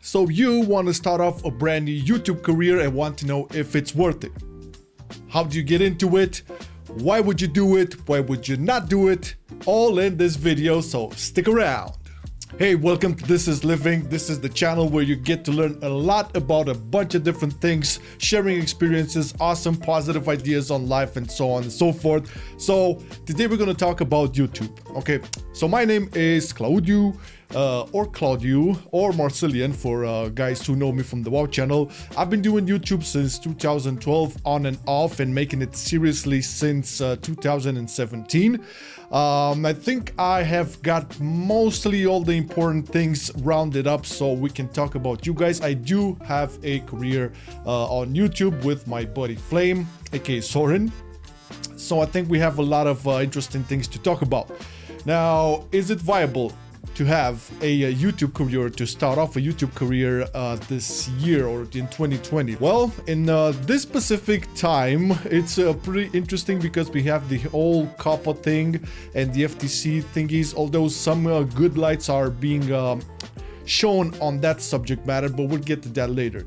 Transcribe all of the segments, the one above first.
So you want to start off a brand new YouTube career and want to know if it's worth it. How do you get into it? Why would you do it? Why would you not do it? All in this video, so stick around. Hey, welcome to This Is Living. This is the channel where you get to learn a lot about a bunch of different things, sharing experiences, awesome positive ideas on life, and so on and so forth. So today we're going to talk about YouTube. Okay, so my name is Claudio, or Claudio, or Marcelian for guys who know me from the WoW channel. I've been doing YouTube since 2012 on and off, and making it seriously since 2017. I think I have got mostly all the important things rounded up so we can talk about you guys. I do have a career on YouTube with my buddy Flame, aka Soren. So I think we have a lot of interesting things to talk about. Now, is it viable to have a YouTube career, to start off a YouTube career this year or in 2020? Well, in this specific time, it's pretty interesting because we have the whole COPPA thing and the FTC thingies, although some good lights are being shown on that subject matter, but we'll get to that later.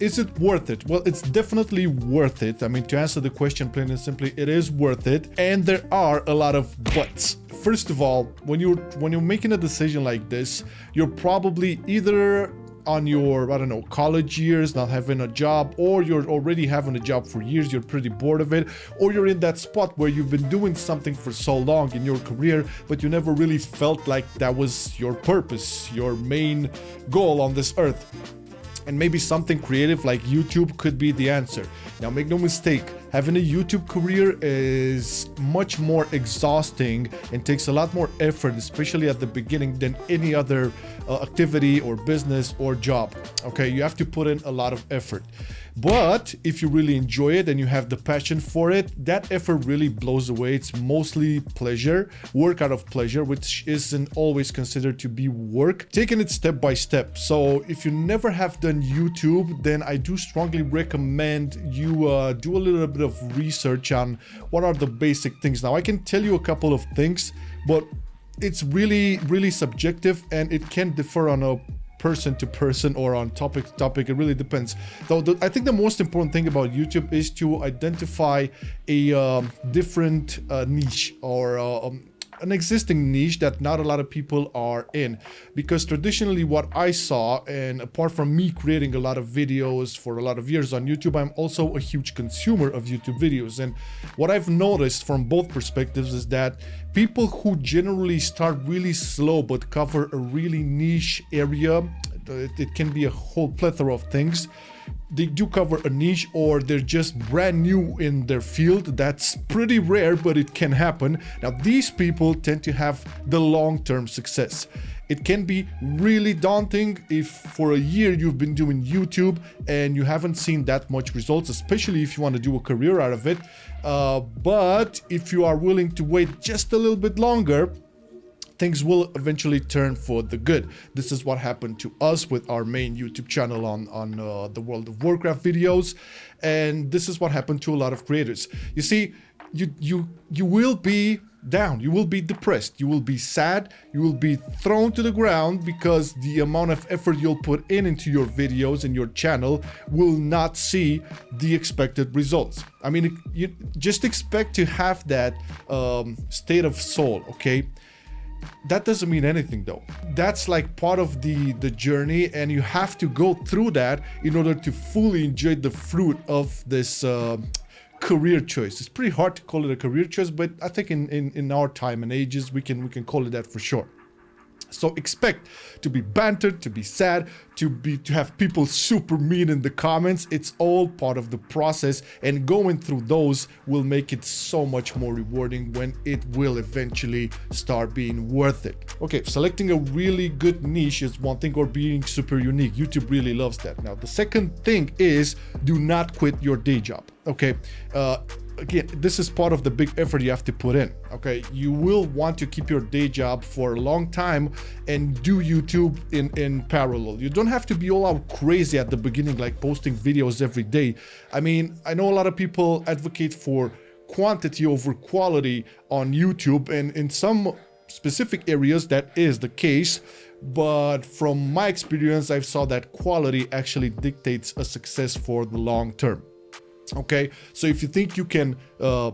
Is it worth it? Well, it's definitely worth it. I mean, to answer the question plain and simply, it is worth it, and there are a lot of buts. First of all, when you're making a decision like this, you're probably either on your, I don't know, college years, not having a job, or you're already having a job for years, you're pretty bored of it, or you're in that spot where you've been doing something for so long in your career, but you never really felt like that was your purpose, your main goal on this earth. And maybe something creative like YouTube could be the answer. Now, make no mistake, having a YouTube career is much more exhausting and takes a lot more effort, especially at the beginning, than any other activity or business or job. Okay, you have to put in a lot of effort. But if you really enjoy it and you have the passion for it, that effort really blows away. It's mostly pleasure, work out of pleasure, which isn't always considered to be work. Taking it step by step. So if you never have done YouTube, then I do strongly recommend you do a little bit of research on what are the basic things. Now, I can tell you a couple of things, but it's really subjective, and it can differ on a person to person or on topic to topic. It really depends. Though I think the most important thing about YouTube is to identify a different niche, or an existing niche that not a lot of people are in. Because traditionally what I saw, and apart from me creating a lot of videos for a lot of years on YouTube, I'm also a huge consumer of YouTube videos. And what I've noticed from both perspectives is that people who generally start really slow but cover a really niche area, it can be a whole plethora of things. They do cover a niche, or they're just brand new in their field. That's pretty rare, but it can happen. Now, these people tend to have the long-term success. It can be really daunting if for a year you've been doing YouTube and you haven't seen that much results, especially if you want to do a career out of it. But if you are willing to wait just a little bit longer, things will eventually turn for the good. This is what happened to us with our main YouTube channel on the World of Warcraft videos, and this is what happened to a lot of creators. You see, you will be down, you will be depressed, you will be sad, you will be thrown to the ground because the amount of effort you'll put into your videos and your channel will not see the expected results. I mean, you just expect to have that state of soul, okay? That doesn't mean anything though. That's like part of the journey, and you have to go through that in order to fully enjoy the fruit of this career choice. It's pretty hard to call it a career choice, but I think in our time and ages we can call it that for sure. So expect to be bantered, to be sad, to have people super mean in the comments. It's all part of the process, and going through those will make it so much more rewarding when it will eventually start being worth it. Okay, selecting a really good niche is one thing, or being super unique. YouTube really loves that. Now, the second thing is, do not quit your day job. Okay, again, this is part of the big effort you have to put in. Okay, you will want to keep your day job for a long time and do YouTube in parallel. You don't have to be all out crazy at the beginning, like posting videos every day. I mean, I know a lot of people advocate for quantity over quality on YouTube, and in some specific areas that is the case, but from my experience, I saw that quality actually dictates a success for the long term. Okay, so if you think you can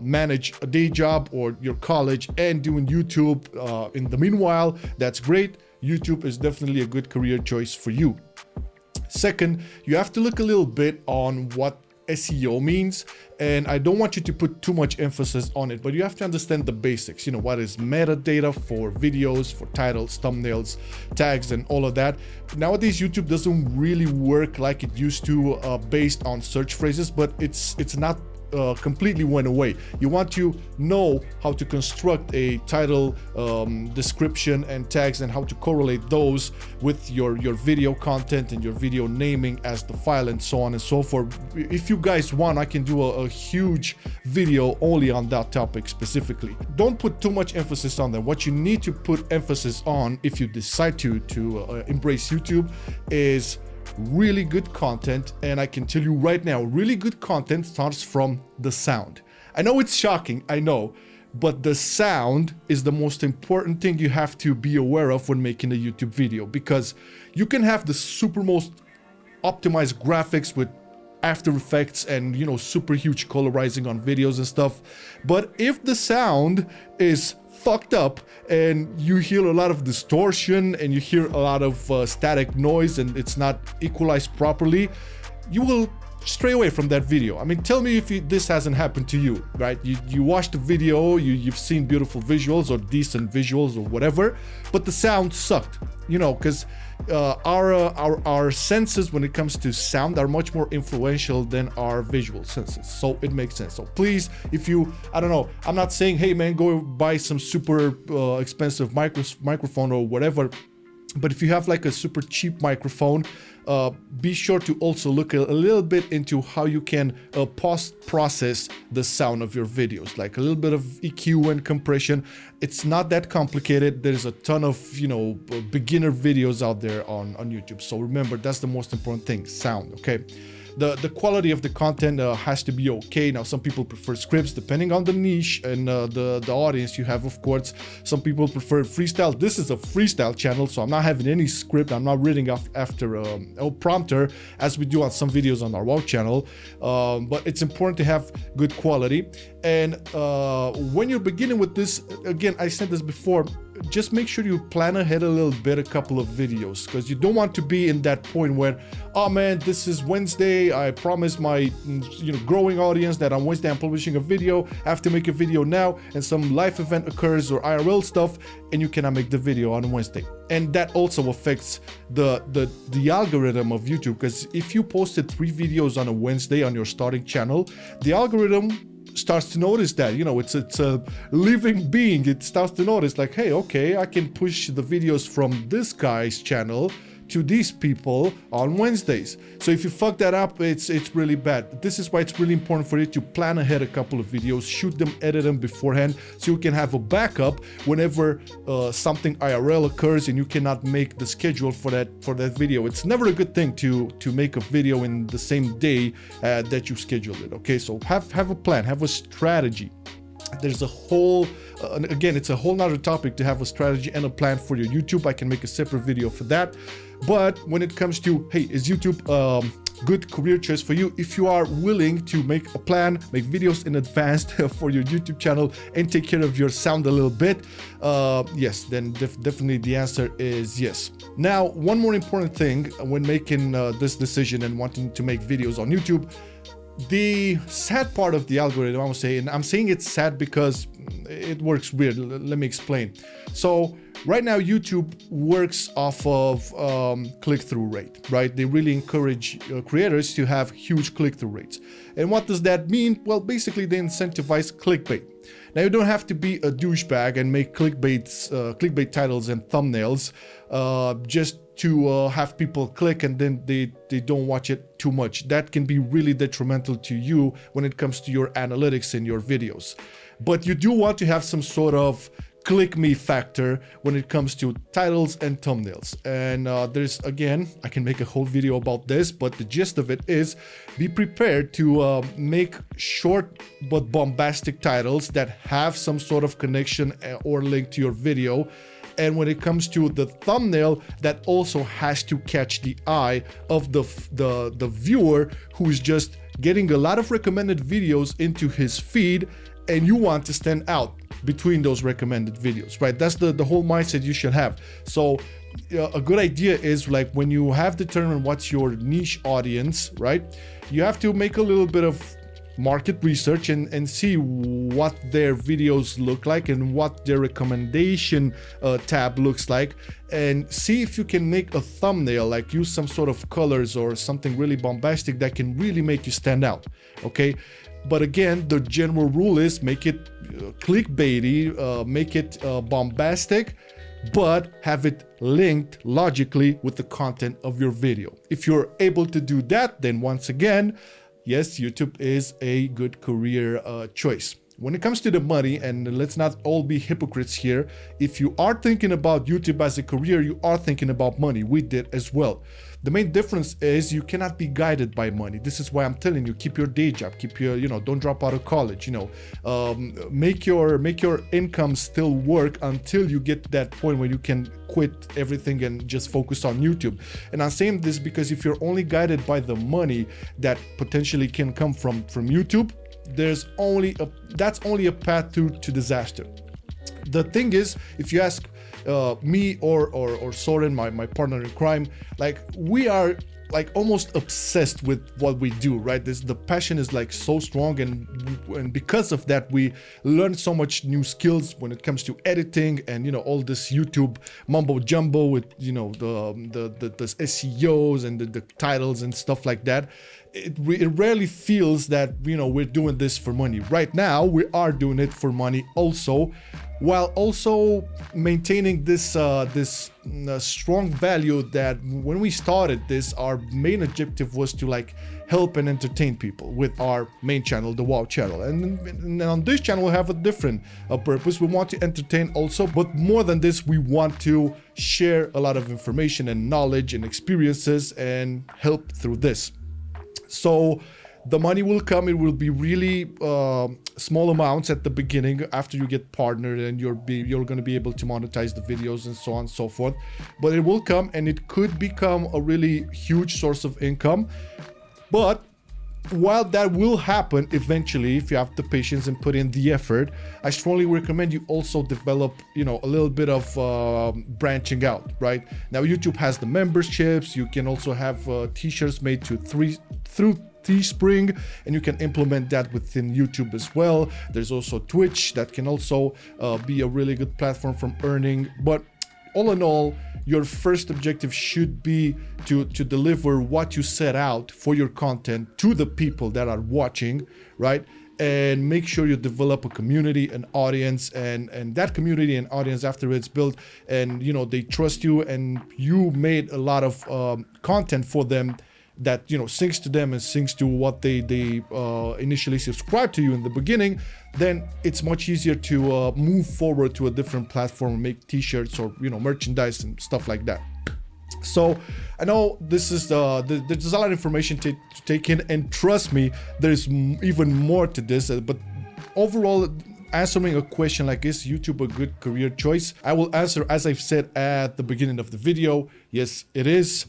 manage a day job or your college and doing YouTube in the meanwhile, that's great. YouTube is definitely a good career choice for you. Second, you have to look a little bit on what SEO means, and I don't want you to put too much emphasis on it, but you have to understand the basics. You know, what is metadata for videos, for titles, thumbnails, tags, and all of that. Nowadays, YouTube doesn't really work like it used to based on search phrases, but it's not completely went away. You want to know how to construct a title, description, and tags, and how to correlate those with your video content and your video naming as the file, and so on and so forth. If you guys want, I can do a huge video only on that topic specifically. Don't put too much emphasis on that. What you need to put emphasis on, if you decide to embrace YouTube, is really good content. And I can tell you right now, really good content starts from the sound. I know it's shocking, I know, but the sound is the most important thing you have to be aware of when making a YouTube video, because you can have the super most optimized graphics with After Effects and, you know, super huge colorizing on videos and stuff, but if the sound is fucked up and you hear a lot of distortion and you hear a lot of static noise and it's not equalized properly, you will stray away from that video. I mean, tell me if this hasn't happened to you, right? You watched the video, you've seen beautiful visuals or decent visuals or whatever, but the sound sucked, you know, because our senses when it comes to sound are much more influential than our visual senses, so it makes sense. So please, if you, I don't know, I'm not saying, hey man, go buy some super expensive microphone or whatever, but if you have like a super cheap microphone, be sure to also look a little bit into how you can post-process the sound of your videos, like a little bit of EQ and compression. It's not that complicated. There's a ton of, you know, beginner videos out there on YouTube. So remember, that's the most important thing, sound, okay? The quality of the content has to be okay. Now, some people prefer scripts depending on the niche and the audience you have, of course. Some people prefer freestyle. This is a freestyle channel, so I'm not having any script. I'm not reading after a prompter as we do on some videos on our WoW channel. But it's important to have good quality. And when you're beginning with this, again, I said this before, just make sure you plan ahead a little bit, a couple of videos, because you don't want to be in that point where, oh man, this is Wednesday, I promised my growing audience that on Wednesday I'm publishing a video, I have to make a video now, and some life event occurs or IRL stuff, and you cannot make the video on Wednesday. And that also affects the algorithm of YouTube, because if you posted 3 videos on a Wednesday on your starting channel, the algorithm starts to notice that, you know, it's a living being. It starts to notice like, hey, okay, I can push the videos from this guy's channel to these people on Wednesdays. So if you fuck that up, it's really bad. This is why it's really important for you to plan ahead a couple of videos, shoot them, edit them beforehand, so you can have a backup whenever something IRL occurs and you cannot make the schedule for that video. It's never a good thing to make a video in the same day that you scheduled it. Okay, so have a plan, have a strategy. There's a whole, again, it's a whole nother topic to have a strategy and a plan for your YouTube. I can make a separate video for that. But when it comes to, hey, is YouTube good career choice for you? If you are willing to make a plan, make videos in advance for your YouTube channel and take care of your sound a little bit, yes, then definitely the answer is yes. Now, one more important thing when making this decision and wanting to make videos on YouTube, the sad part of the algorithm, I would say, and I'm saying it's sad because it works weird. Let me explain. So right now, YouTube works off of click-through rate, right? They really encourage creators to have huge click-through rates. And what does that mean? Well, basically, they incentivize clickbait. Now, you don't have to be a douchebag and make clickbait titles and thumbnails just to have people click and then they don't watch it too much. That can be really detrimental to you when it comes to your analytics in your videos. But you do want to have some sort of click me factor when it comes to titles and thumbnails. And there's, again, I can make a whole video about this, but the gist of it is be prepared to make short but bombastic titles that have some sort of connection or link to your video. And when it comes to the thumbnail, that also has to catch the eye of the viewer who's just getting a lot of recommended videos into his feed, and you want to stand out between those recommended videos, right? That's the whole mindset you should have. So a good idea is, like, when you have determined what's your niche audience, right, you have to make a little bit of market research and see what their videos look like and what their recommendation tab looks like, and see if you can make a thumbnail, like use some sort of colors or something really bombastic that can really make you stand out, okay? But again, the general rule is make it clickbaity, make it bombastic, but have it linked logically with the content of your video. If you're able to do that, then once again, yes, YouTube is a good career choice. When it comes to the money, and let's not all be hypocrites here, if you are thinking about YouTube as a career, you are thinking about money. We did as well. The main difference is you cannot be guided by money. This is why I'm telling you, keep your day job, keep your, don't drop out of college, make your income still work until you get to that point where you can quit everything and just focus on YouTube. And I'm saying this because if you're only guided by the money that potentially can come from YouTube, that's only a path to disaster. The thing is, if you ask me or Soren, my partner in crime, like, we are like almost obsessed with what we do, right? The passion is like so strong, and because of that, we learn so much new skills when it comes to editing and all this YouTube mumbo jumbo with the SEOs and the titles and stuff like that. It rarely feels that we're doing this for money. Right now, we are doing it for money also, while also maintaining this strong value that when we started this, our main objective was to like help and entertain people with our main channel, the WoW channel. And on this channel, we have a different purpose. We want to entertain also, but more than this, we want to share a lot of information and knowledge and experiences and help through this. So the money will come. It will be really small amounts at the beginning after you get partnered and you're going to be able to monetize the videos and so on and so forth. But it will come, and it could become a really huge source of income. But while that will happen eventually, if you have the patience and put in the effort, I strongly recommend you also develop, a little bit of branching out, right? Now, YouTube has the memberships. You can also have t-shirts made through Teespring, and you can implement that within YouTube as well. There's also Twitch that can also be a really good platform for earning. But all in all, your first objective should be to deliver what you set out for your content to the people that are watching, right? And make sure you develop a community, an audience, and that community and audience, after it's built and they trust you and you made a lot of content for them that syncs to them and syncs to what they initially subscribed to you in the beginning, then it's much easier to move forward to a different platform and make t-shirts or merchandise and stuff like that. So I know this is there's a lot of information to take in, and trust me, there's even more to this, but overall, answering a question like, is YouTube a good career choice? I will answer, as I've said at the beginning of the video, yes, it is.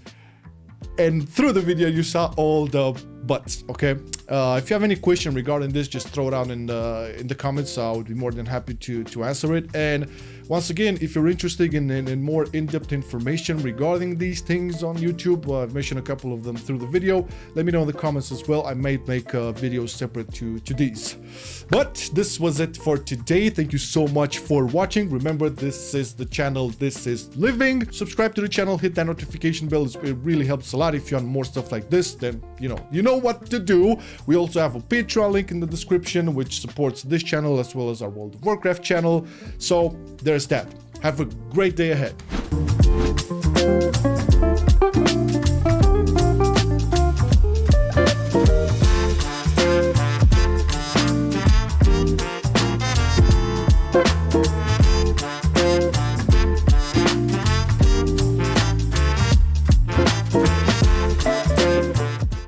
And through the video, you saw all the buts, okay? If you have any question regarding this, just throw it out in the comments. I would be more than happy to answer it. And once again, if you're interested in more in-depth information regarding these things on YouTube, I've mentioned a couple of them through the video. Let me know in the comments as well. I might make videos separate to these. But this was it for today. Thank you so much for watching. Remember, this is the channel, This Is Living. Subscribe to the channel, hit that notification bell. It really helps a lot. If you want more stuff like this, then you know what to do. We also have a Patreon link in the description, which supports this channel as well as our World of Warcraft channel. So there's that. Have a great day ahead.